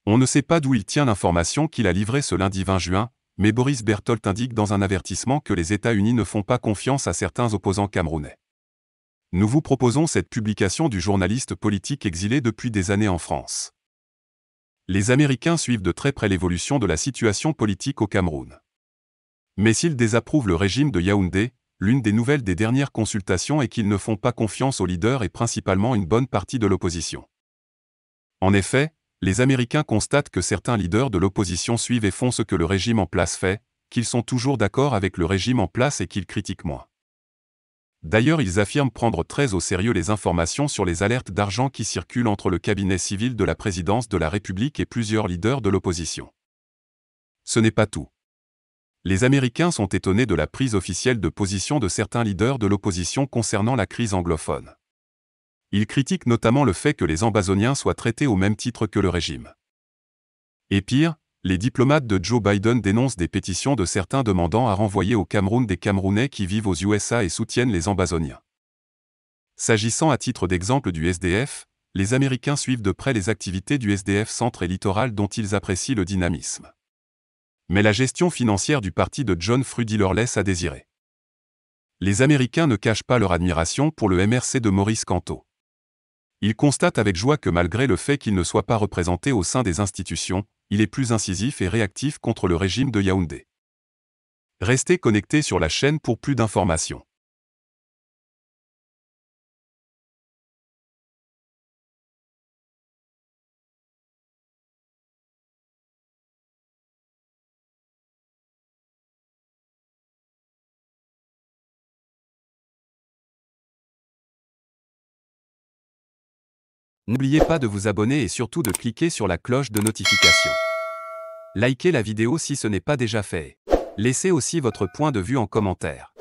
On ne sait pas d'où il tient l'information qu'il a livrée ce lundi 20 juin, mais Boris Berthold indique dans un avertissement que les États-Unis ne font pas confiance à certains opposants camerounais. Nous vous proposons cette publication du journaliste politique exilé depuis des années en France. Les Américains suivent de très près l'évolution de la situation politique au Cameroun. Mais s'ils désapprouvent le régime de Yaoundé, l'une des nouvelles des dernières consultations est qu'ils ne font pas confiance aux leaders et principalement une bonne partie de l'opposition. En effet, les Américains constatent que certains leaders de l'opposition suivent et font ce que le régime en place fait, qu'ils sont toujours d'accord avec le régime en place et qu'ils critiquent moins. D'ailleurs, ils affirment prendre très au sérieux les informations sur les alertes d'argent qui circulent entre le cabinet civil de la présidence de la République et plusieurs leaders de l'opposition. Ce n'est pas tout. Les Américains sont étonnés de la prise officielle de position de certains leaders de l'opposition concernant la crise anglophone. Ils critiquent notamment le fait que les Ambazoniens soient traités au même titre que le régime. Et pire, les diplomates de Joe Biden dénoncent des pétitions de certains demandant à renvoyer au Cameroun des Camerounais qui vivent aux USA et soutiennent les Ambazoniens. S'agissant à titre d'exemple du SDF, les Américains suivent de près les activités du SDF centre et littoral dont ils apprécient le dynamisme. Mais la gestion financière du parti de John Frudy leur laisse à désirer. Les Américains ne cachent pas leur admiration pour le MRC de Maurice Kamto. Ils constatent avec joie que malgré le fait qu'il ne soit pas représenté au sein des institutions, il est plus incisif et réactif contre le régime de Yaoundé. Restez connectés sur la chaîne pour plus d'informations. N'oubliez pas de vous abonner et surtout de cliquer sur la cloche de notification. Likez la vidéo si ce n'est pas déjà fait. Laissez aussi votre point de vue en commentaire.